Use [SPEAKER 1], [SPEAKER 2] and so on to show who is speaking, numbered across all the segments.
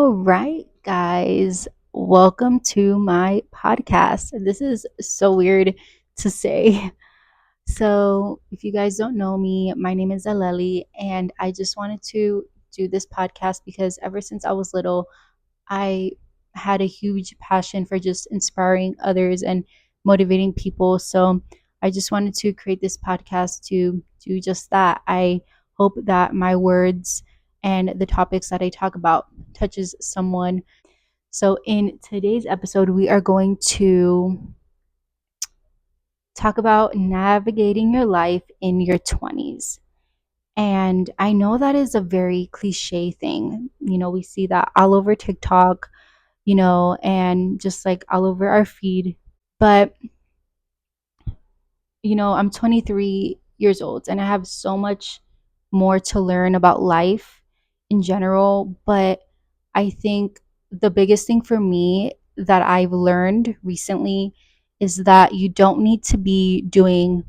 [SPEAKER 1] All right, guys, welcome to my podcast. This is so weird to say. So, if you guys don't know me, my name is Aleli, and I just wanted to do this podcast because ever since I was little, I had a huge passion for just inspiring others and motivating people. So, I just wanted to create this podcast to do just that. I hope that my words and the topics that I talk about touches someone. So, in today's episode, we are going to talk about navigating your life in your 20s. And I know that is a very cliche thing. We see that all over TikTok, and just like all over our feed. But, I'm 23 years old and I have so much more to learn about life in general. But I think the biggest thing for me that I've learned recently is that you don't need to be doing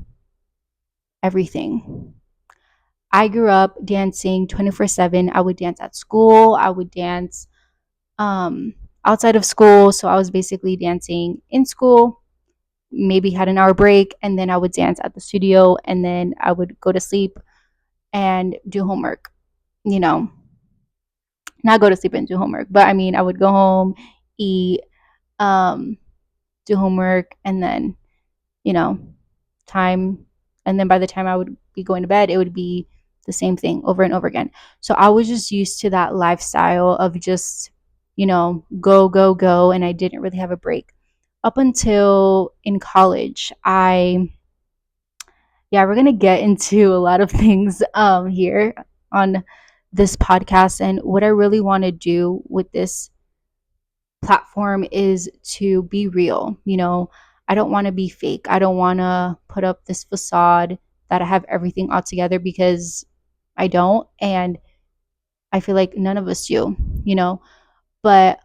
[SPEAKER 1] everything. I grew up dancing 24/7. I would dance at school, I would dance um, outside of school. So I was basically dancing in school, maybe had an hour break, and then I would dance at the studio, and then I would go to sleep and do homework. You know, not go to sleep and do homework, but I mean, I would go home, eat, um, do homework, and then, you know, time. And then by the time I would be going to bed, it would be the same thing over and over again. So I was just used to that lifestyle of just, go, go, go. And I didn't really have a break up until in college. Yeah, we're going to get into a lot of things here on this podcast. And what I really want to do with this platform is to be real. I don't want to be fake. I don't want to put up this facade that I have everything all together because I don't. And I feel like none of us do, you know. But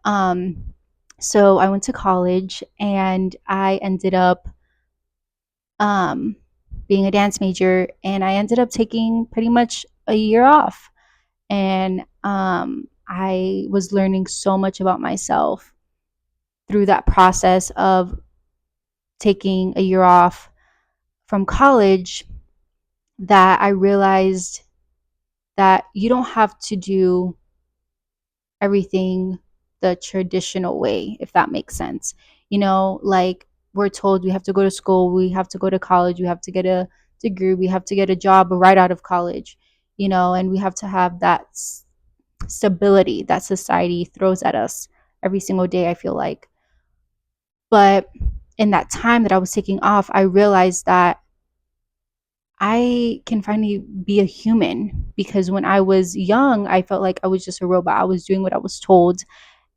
[SPEAKER 1] so I went to college and I ended up um being a dance major, and I ended up taking pretty much a year off. And I was learning so much about myself through that process of taking a year off from college, that I realized that you don't have to do everything the traditional way, if that makes sense. Like we're told we have to go to school, we have to go to college, we have to get a degree, we have to get a job right out of college, and we have to have that stability that society throws at us every single day, I feel like. But in that time that I was taking off, I realized that I can finally be a human, because when I was young, I felt like I was just a robot. I was doing what I was told.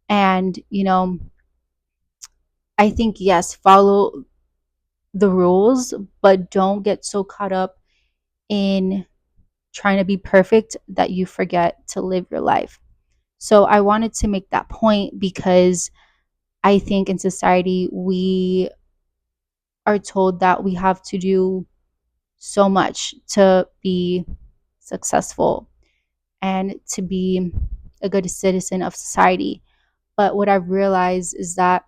[SPEAKER 1] And, I think, yes, follow the rules, but don't get so caught up in trying to be perfect that you forget to live your life. So I wanted to make that point because I think in society, we are told that we have to do so much to be successful and to be a good citizen of society. But what I've realized is that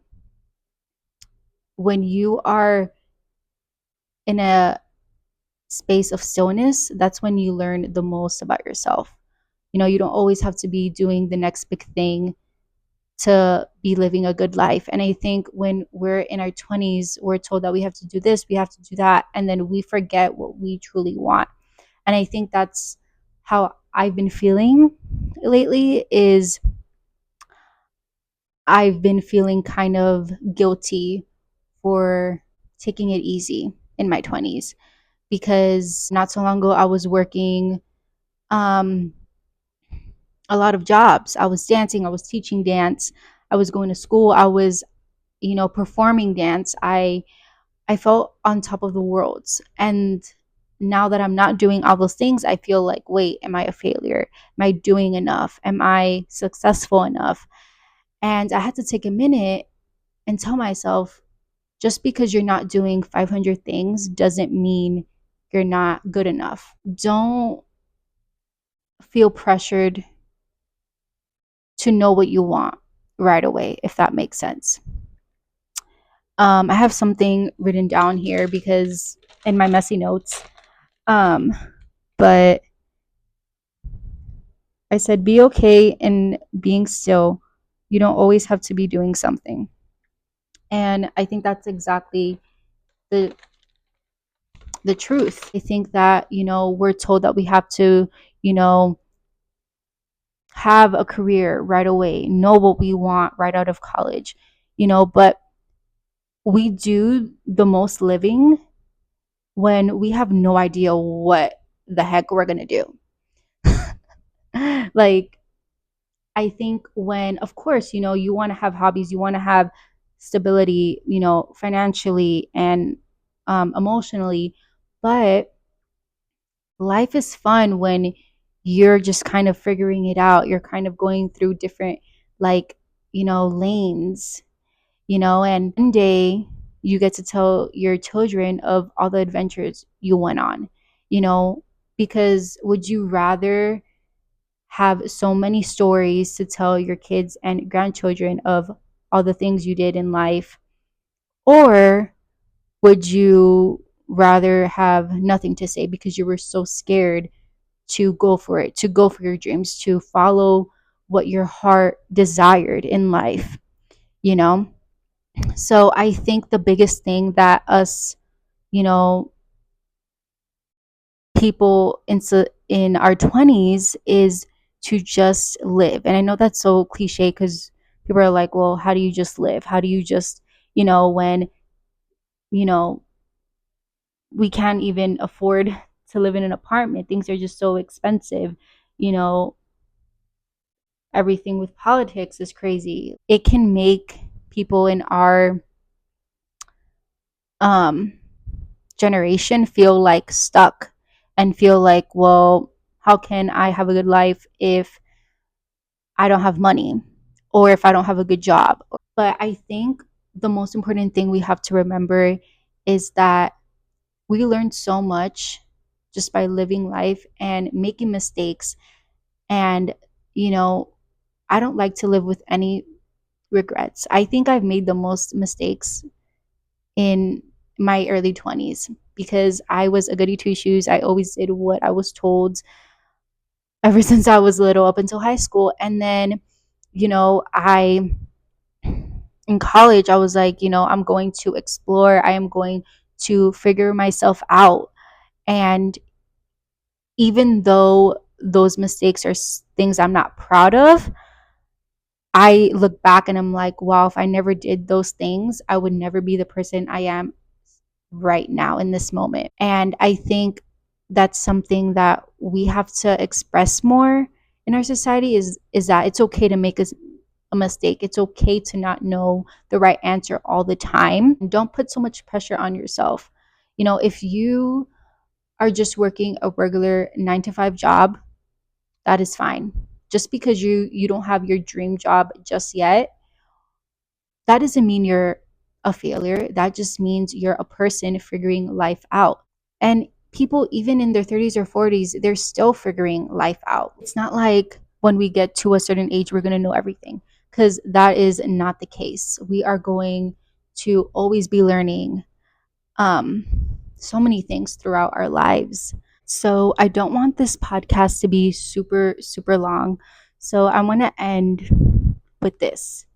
[SPEAKER 1] when you are in a space of stillness, that's when you learn the most about yourself. You don't always have to be doing the next big thing to be living a good life. And I think when we're in our 20s, we're told that we have to do this, we have to do that, and then we forget what we truly want. And I think that's how I've been feeling lately. Is I've been feeling kind of guilty for taking it easy in my 20s, because not so long ago I was working um, a lot of jobs. I was dancing, I was teaching dance, I was going to school, I was, performing dance. I felt on top of the world. And now that I'm not doing all those things, I feel like, wait, am I a failure? Am I doing enough? Am I successful enough? And I had to take a minute and tell myself, just because you're not doing 500 things doesn't mean you're not good enough. Don't feel pressured to know what you want right away, if that makes sense. I have something written down here because in my messy notes. Um, but I said, be okay in being still. You don't always have to be doing something. And I think that's exactly the the truth. I think that, we're told that we have to, you know, have a career right away, know what we want right out of college, but we do the most living when we have no idea what the heck we're going to do. Like, I think when, of course, you want to have hobbies, you want to have stability, financially and emotionally, but life is fun when you're just kind of figuring it out. You're kind of going through different, like, lanes, and one day you get to tell your children of all the adventures you went on, you know, because would you rather have so many stories to tell your kids and grandchildren of all the things you did in life? Or would you rather have nothing to say because you were so scared to go for it, to go for your dreams, to follow what your heart desired in life, you know? So I think the biggest thing that us, you know, people in our 20s is to just live. And I know that's so cliche because people are like, well, how do you just live? How do you just, when, you know, we can't even afford to live in an apartment, things are just so expensive, you know, everything with politics is crazy. It can make people in our um generation feel like stuck and feel like, well, how can I have a good life if I don't have money or if I don't have a good job? But I think the most important thing we have to remember is that we learn so much just by living life and making mistakes. And, you know, I don't like to live with any regrets. I think I've made the most mistakes in my early 20s because I was a goody two shoes. I always did what I was told ever since I was little up until high school. And then, I in college, I was like, I'm going to explore, I am going to figure myself out. And even though those mistakes are things I'm not proud of, I look back and I'm like, wow, if I never did those things, I would never be the person I am right now in this moment. And I think that's something that we have to express more in our society is that it's okay to make a mistake. It's okay to not know the right answer all the time. And don't put so much pressure on yourself. If you are just working a regular 9 to 5 job, that is fine. Just because you don't have your dream job just yet, that doesn't mean you're a failure. That just means you're a person figuring life out. And people, even in their 30s or 40s, they're still figuring life out. It's not like when we get to a certain age, we're going to know everything, because that is not the case. We are going to always be learning um, so many things throughout our lives. So I don't want this podcast to be super, super long. So I want to end with this.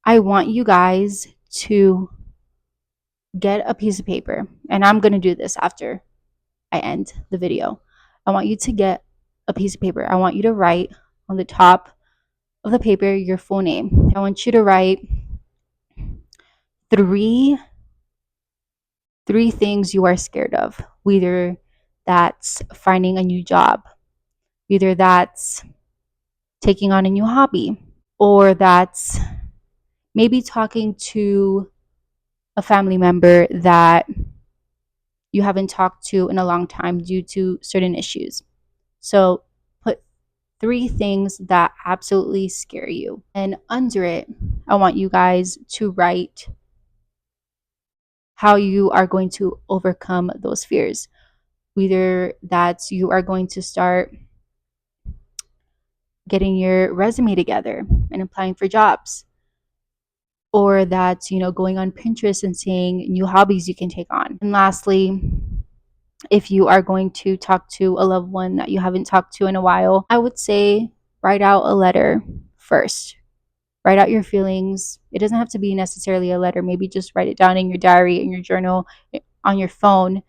[SPEAKER 1] I want you guys to get a piece of paper, and I'm going to do this after I end the video. I want you to get a piece of paper. I want you to write on the top of the paper your full name. I want you to write three three things you are scared of. Whether that's finding a new job, either that's taking on a new hobby, or that's maybe talking to a family member that you haven't talked to in a long time due to certain issues. So put three things that absolutely scare you. And under it, I want you guys to write how you are going to overcome those fears. Whether that's you are going to start getting your resume together and applying for jobs, or that's, going on Pinterest and seeing new hobbies you can take on. And lastly, if you are going to talk to a loved one that you haven't talked to in a while, I would say write out a letter first. Write out your feelings. It doesn't have to be necessarily a letter. Maybe just write it down in your diary, in your journal, on your phone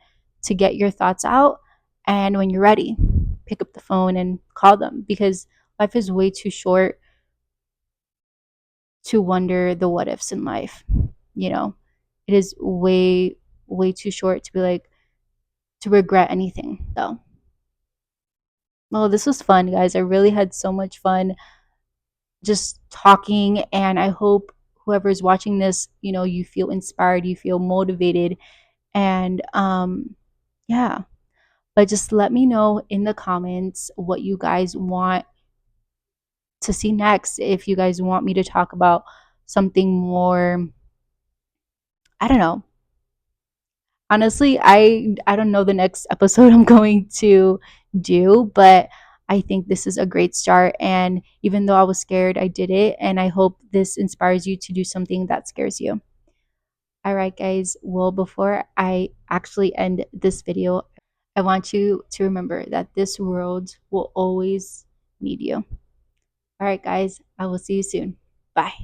[SPEAKER 1] to get your thoughts out. And when you're ready, pick up the phone and call them, because life is way too short to wonder the what ifs in life. You know, it is way, way too short to be like, to regret anything. So, well, this was fun, guys. I really had so much fun just talking, and I hope whoever's watching this, you feel inspired, you feel motivated, and yeah. But just let me know in the comments what you guys want to see next. If you guys want me to talk about something more, I don't know. Honestly, I don't know the next episode I'm going to do, but I think this is a great start, and even though I was scared, I did it, and I hope this inspires you to do something that scares you. All right, guys. Well, before I actually end this video, I want you to remember that this world will always need you. All right, guys. I will see you soon. Bye.